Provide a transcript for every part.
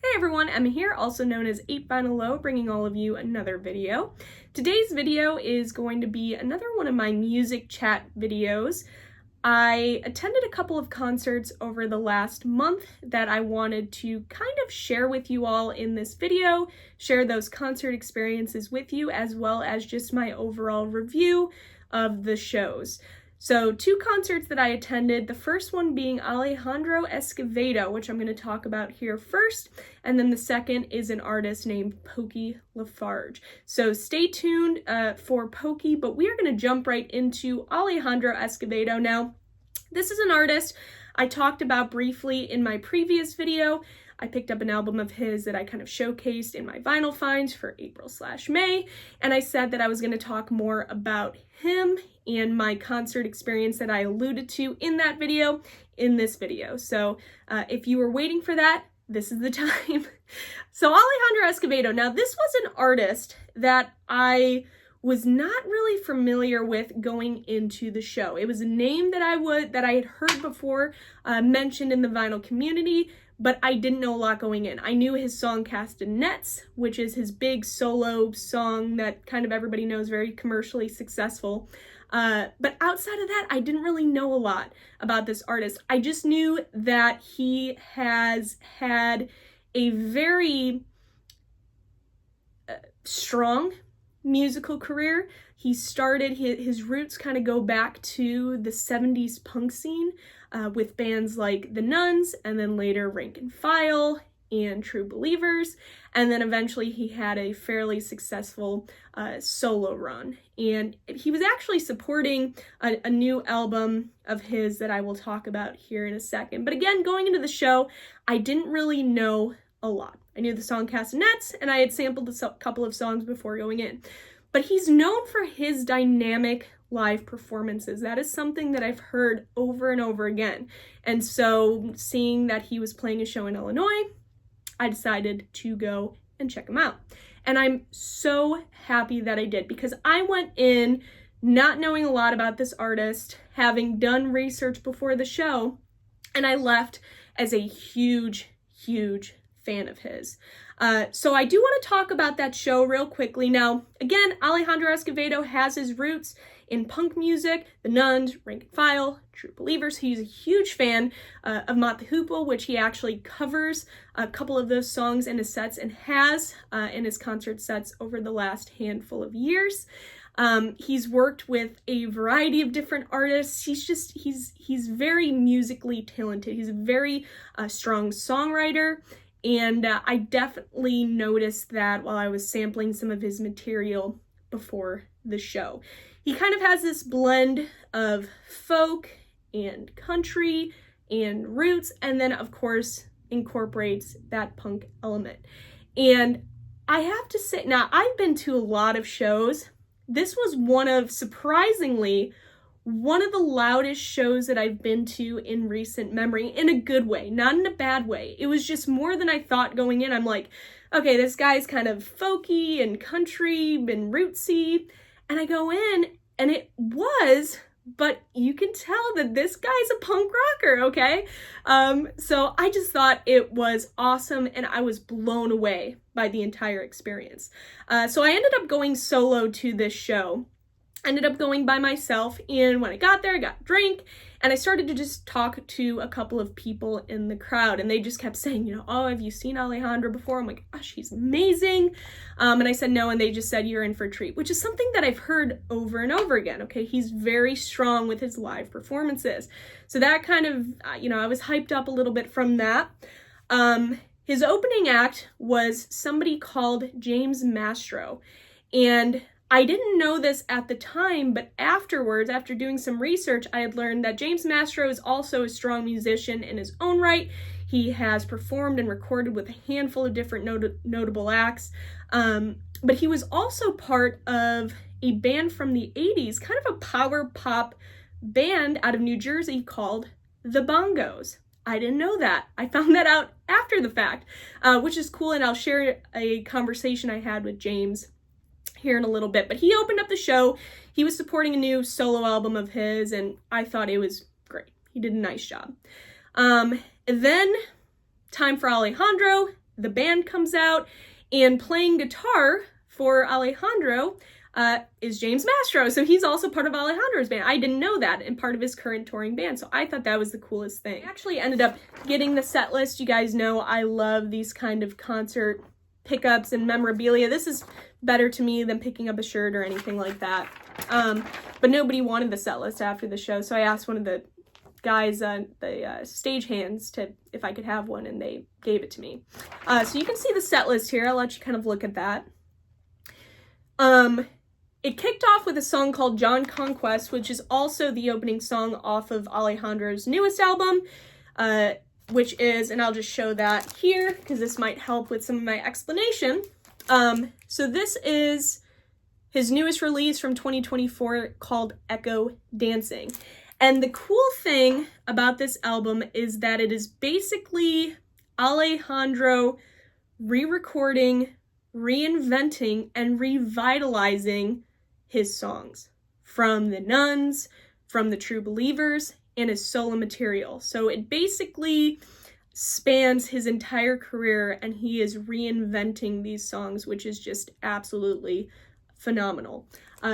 Hey everyone, Emma here, also known as 8vinyllow, bringing all of you another video. Today's video is going to be another one of my music chat videos. I attended a couple of concerts over the last month that I wanted to kind of share with you all in this video, share those concert experiences with you, as well as just my overall review of the shows. So 2 concerts that I attended, the first one being Alejandro Escovedo, which I'm going to talk about here first, and then the second is an artist named Pokey LaFarge. So stay tuned for Pokey, but we are going to jump right into Alejandro Escovedo. Now, this is an artist I talked about briefly in my previous video. I picked up an album of his that I kind of showcased in my vinyl finds for April/May, and I said that I was going to talk more about him and my concert experience that I alluded to in that video in this video. So if you were waiting for that, this is the time. So Alejandro Escovedo, now this was an artist that I was not really familiar with going into the show. It was a name that I had heard before mentioned in the vinyl community, but I didn't know a lot going in. I knew his song Castanets, which is his big solo song that kind of everybody knows, very commercially successful. But outside of that, I didn't really know a lot about this artist. I just knew that he has had a very strong musical career. He started, his roots kind of go back to the 70s punk scene with bands like The Nuns, and then later Rank and File and True Believers, and then eventually he had a fairly successful solo run. And he was actually supporting a new album of his that I will talk about here in a second. But again, going into the show, I didn't really know a lot. I knew the song Castanets, and I had sampled a couple of songs before going in. But he's known for his dynamic live performances. That is something that I've heard over and over again. And so seeing that he was playing a show in Illinois, I decided to go and check him out. And I'm so happy that I did, because I went in not knowing a lot about this artist, having done research before the show, and I left as a huge fan of his. So I do want to talk about that show real quickly. Now, again, Alejandro Escovedo has his roots in punk music, The Nuns, Rank and File, True Believers. He's a huge fan of Mott the Hoople, which he actually covers a couple of those songs in his sets and has in his concert sets over the last handful of years. He's worked with a variety of different artists. He's very musically talented. He's a very strong songwriter. And I definitely noticed that while I was sampling some of his material before the show. He kind of has this blend of folk and country and roots, and then of course incorporates that punk element. And I have to say, now I've been to a lot of shows. This was surprisingly, one of the loudest shows that I've been to in recent memory, in a good way, not in a bad way. It was just more than I thought going in. I'm like, okay, this guy's kind of folky and country and rootsy. And I go in, and it was, but you can tell that this guy's a punk rocker, okay? So I just thought it was awesome, and I was blown away by the entire experience. So I ended up going solo to this show. Ended up going by myself, and when I got there, I got a drink, and I started to just talk to a couple of people in the crowd, and they just kept saying, oh, have you seen Alejandro before? I'm like, gosh, he's amazing. And I said no, and they just said, you're in for a treat, which is something that I've heard over and over again, okay? He's very strong with his live performances. So that kind of, I was hyped up a little bit from that. His opening act was somebody called James Mastro, and I didn't know this at the time, but afterwards, after doing some research, I had learned that James Mastro is also a strong musician in his own right. He has performed and recorded with a handful of different notable acts, but he was also part of a band from the 80s, kind of a power pop band out of New Jersey called The Bongos. I didn't know that. I found that out after the fact, which is cool, and I'll share a conversation I had with James here in a little bit. But he opened up the show. He was supporting a new solo album of his, and I thought it was great. He did a nice job. Then time for Alejandro. the band comes out, and playing guitar for Alejandro is James Mastro. So he's also part of Alejandro's band. I didn't know that, and part of his current touring band. So I thought that was the coolest thing. I actually ended up getting the set list. You guys know I love these kind of concert pickups and memorabilia. This is better to me than picking up a shirt or anything like that. But nobody wanted the set list after the show, so I asked one of the guys, the stage hands, if I could have one, and they gave it to me. So you can see the set list here. I'll let you kind of look at that. It kicked off with a song called John Conquest, which is also the opening song off of Alejandro's newest album, which is, and I'll just show that here because this might help with some of my explanation. So this is his newest release from 2024 called Echo Dancing. And the cool thing about this album is that it is basically Alejandro re-recording, reinventing, and revitalizing his songs from the Nuns, from the True Believers, and his solo material. So it basically spans his entire career, and he is reinventing these songs, which is just absolutely phenomenal.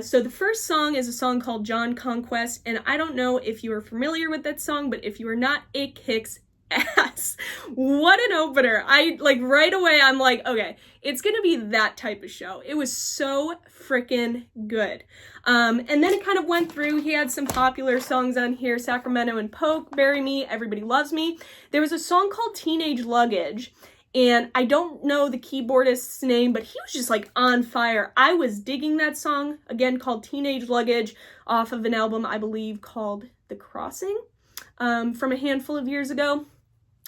So the first song is a song called John Conquest, and I don't know if you are familiar with that song, but if you are not, it kicks ass. What an opener. Right away, I'm like, okay, it's gonna be that type of show. It was so freaking good. And then it kind of went through. He had some popular songs on here, Sacramento and Poke, Bury Me, Everybody Loves Me. There was a song called Teenage Luggage, and I don't know the keyboardist's name, but he was just like on fire. I was digging that song, again called Teenage Luggage, off of an album I believe called The Crossing, from a handful of years ago.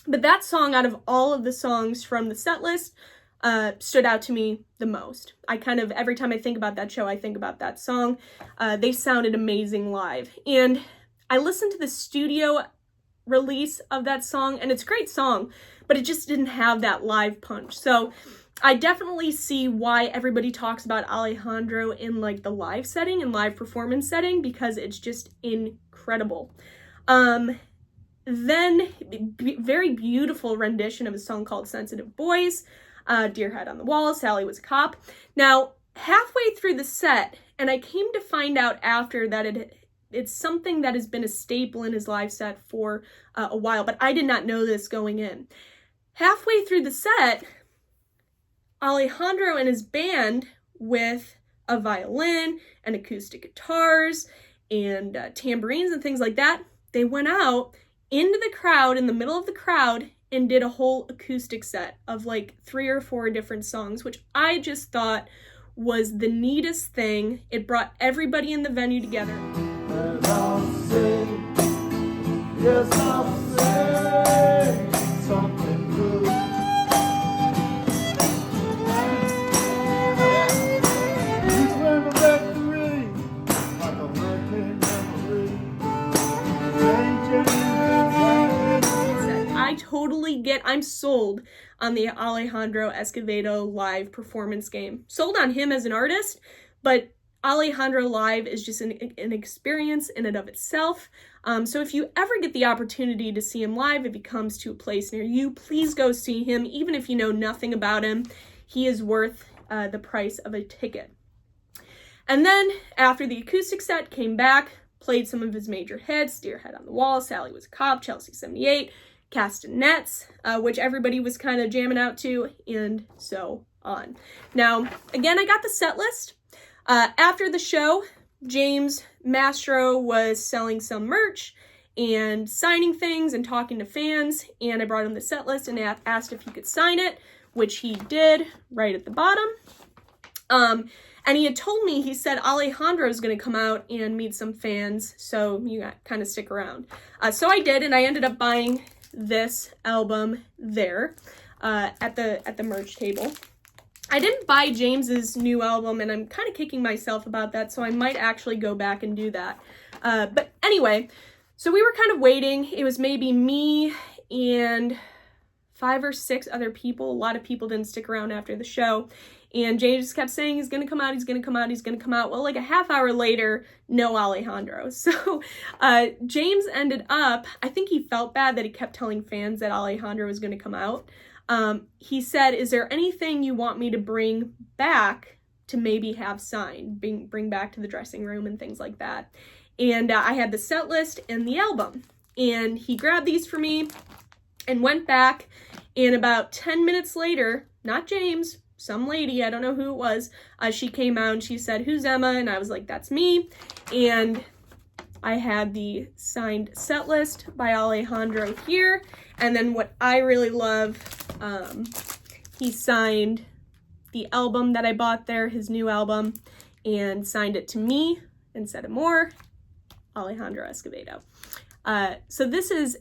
But that song, out of all of the songs from the set list, stood out to me the most. I kind of, every time I think about that show, I think about that song. They sounded amazing live. And I listened to the studio release of that song, and it's a great song, but it just didn't have that live punch. So I definitely see why everybody talks about Alejandro in like the live setting and live performance setting, because it's just incredible. Then very beautiful rendition of a song called Sensitive Boys, Deer Head on the Wall, Sally Was a Cop. Now, halfway through the set, and I came to find out after that it's something that has been a staple in his live set for a while, but I did not know this going in. Halfway through the set, Alejandro and his band, with a violin and acoustic guitars and tambourines and things like that, they went out into the crowd, in the middle of the crowd, and did a whole acoustic set of like 3 or 4 different songs, which I just thought was the neatest thing. It brought everybody in the venue together. And I'll say, yes, I'll say something good. I totally get, I'm sold on the Alejandro Escovedo live performance game. Sold on him as an artist, but Alejandro live is just an experience in and of itself. So if you ever get the opportunity to see him live, if he comes to a place near you, please go see him. Even if you know nothing about him, he is worth the price of a ticket. And then after the acoustic set, came back, played some of his major hits, Deer Head on the Wall, Sally Was a Cop, Chelsea 78, Castanets, which everybody was kind of jamming out to, and so on. Now, again, I got the set list. After the show, James Mastro was selling some merch and signing things and talking to fans, and I brought him the set list and asked if he could sign it, which he did right at the bottom. And he had told me, he said Alejandro is going to come out and meet some fans, so you got kind of stick around. So I did, and I ended up buying this album there at the merch table. I didn't buy James's new album, and I'm kind of kicking myself about that, so I might actually go back and do that. But anyway, so we were kind of waiting. It was maybe me and 5 or 6 other people. A lot of people didn't stick around after the show. And James just kept saying, he's gonna come out, he's gonna come out, he's gonna come out. Well, like a half hour later, no Alejandro. So James ended up, I think he felt bad that he kept telling fans that Alejandro was gonna come out. He said, is there anything you want me to bring back to maybe have signed, bring back to the dressing room and things like that? And I had the set list and the album. And he grabbed these for me and went back. And about 10 minutes later, not James, some lady, I don't know who it was, she came out and she said, who's Emma? And I was like, that's me. And I had the signed set list by Alejandro here. And then what I really love, he signed the album that I bought there, his new album, and signed it to me and said more, Alejandro Escovedo. So this is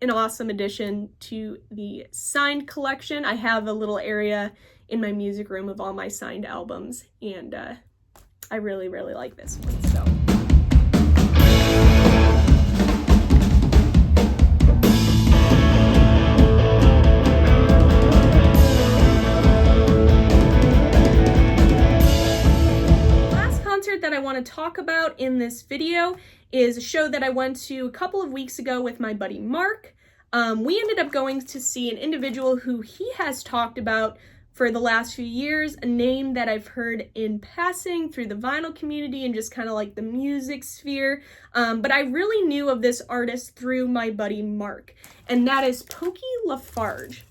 an awesome addition to the signed collection. I have a little area in my music room of all my signed albums, and I really, really like this one. So. Last concert that I want to talk about in this video is a show that I went to a couple of weeks ago with my buddy Mark. We ended up going to see an individual who he has talked about for the last few years, a name that I've heard in passing through the vinyl community and just kind of like the music sphere. But I really knew of this artist through my buddy Mark, and that is Pokey LaFarge.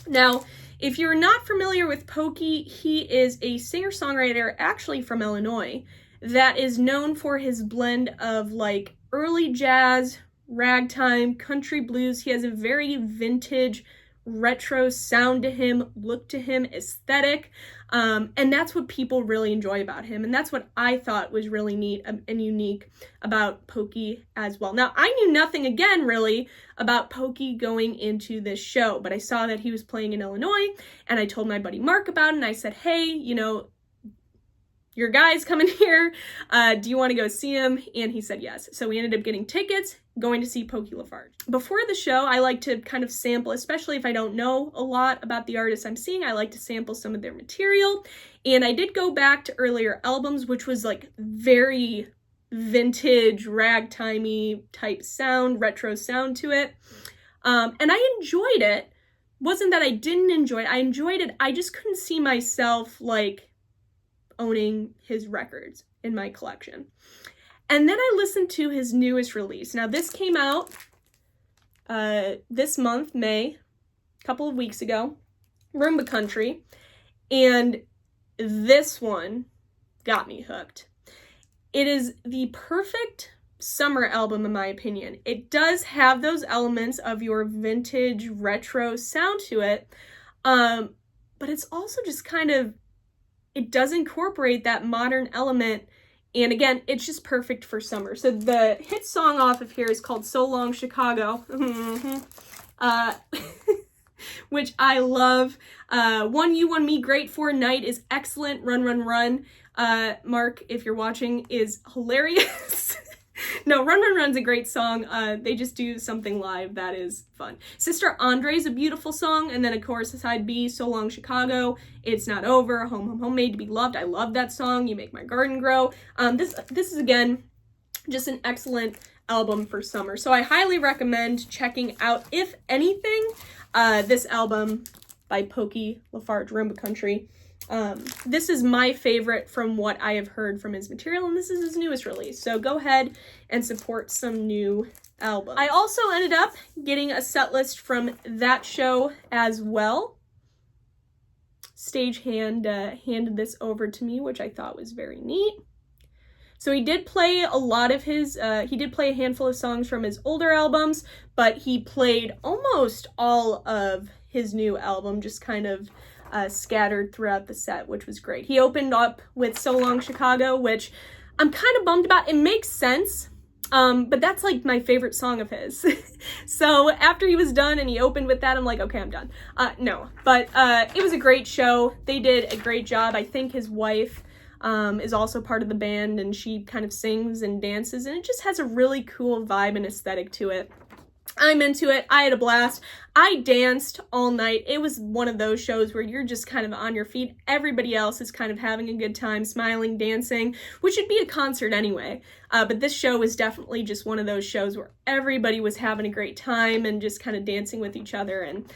Now, if you're not familiar with Pokey, he is a singer-songwriter actually from Illinois that is known for his blend of like early jazz, ragtime, country blues. He has a very vintage, retro sound to him, look to him, aesthetic, and that's what people really enjoy about him, and that's what I thought was really neat and unique about Pokey as well. Now, I knew nothing, again, really, about Pokey going into this show, but I saw that he was playing in Illinois, and I told my buddy Mark about it, and I said, hey, you know, your guy's coming here, do you want to go see him? And he said yes. So we ended up getting tickets, going to see Pokey LaFarge. Before the show, I like to kind of sample, especially if I don't know a lot about the artists I'm seeing, I like to sample some of their material. And I did go back to earlier albums, which was like very vintage, ragtimey type sound, retro sound to it. And I enjoyed it. Wasn't that I didn't enjoy it. I enjoyed it. I just couldn't see myself like owning his records in my collection. And then I listened to his newest release. Now this came out this month, May, a couple of weeks ago, Rhumba Country, and this one got me hooked. It is the perfect summer album in my opinion. It does have those elements of your vintage retro sound to it, but it's also just kind of, it does incorporate that modern element, and again, it's just perfect for summer. So the hit song off of here is called So Long Chicago, which I love. One You, One Me, great for Night is excellent. Run, Run, Run, Mark, if you're watching, is hilarious. No, Run, Run, Run's a great song. They just do something live that is fun. Sister Andre's a beautiful song, and then of course side B, So Long Chicago, It's Not Over, Home, Home, Home, Made to Be Loved. I love that song. You Make My Garden Grow. This is again just an excellent album for summer. So I highly recommend checking out, if anything, this album by Pokey LaFarge, Rhumba Country. This is my favorite from what I have heard from his material, and this is his newest release, so go ahead and support some new albums. I also ended up getting a set list from that show as well. Stagehand handed this over to me, which I thought was very neat. So he did play a lot of his, he did play a handful of songs from his older albums, but he played almost all of his new album, just kind of scattered throughout the set, which was great. He opened up with So Long Chicago, which I'm kind of bummed about. It makes sense, but that's like my favorite song of his. So after he was done and he opened with that, I'm like, okay, I'm done. No, but it was a great show. They did a great job. I think his wife is also part of the band, and she kind of sings and dances, and it just has a really cool vibe and aesthetic to it. I'm into it. I had a blast. I danced all night. It was one of those shows where you're just kind of on your feet. Everybody else is kind of having a good time, smiling, dancing, which would be a concert anyway. But this show was definitely just one of those shows where everybody was having a great time and just kind of dancing with each other, and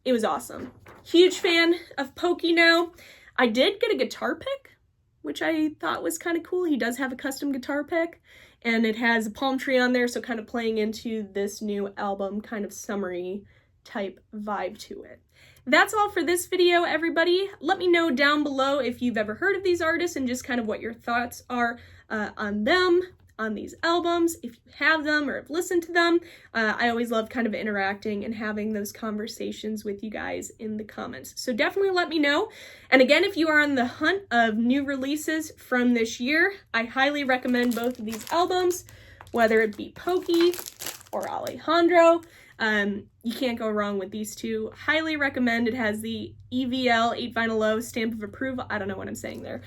it was awesome. Huge fan of Pokey now. I did get a guitar pick, which I thought was kind of cool. He does have a custom guitar pick, and it has a palm tree on there, so kind of playing into this new album, kind of summery type vibe to it. That's all for this video, everybody. Let me know down below if you've ever heard of these artists and just kind of what your thoughts are on them, on these albums, if you have them or have listened to them. I always love kind of interacting and having those conversations with you guys in the comments. So definitely let me know. And again, if you are on the hunt of new releases from this year, I highly recommend both of these albums, whether it be Pokey or Alejandro. You can't go wrong with these two. Highly recommend. It has the EVL, 8vinyllow stamp of approval. I don't know what I'm saying there.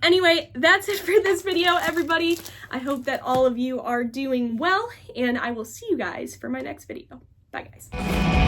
Anyway, that's it for this video, everybody. I hope that all of you are doing well, and I will see you guys for my next video. Bye, guys.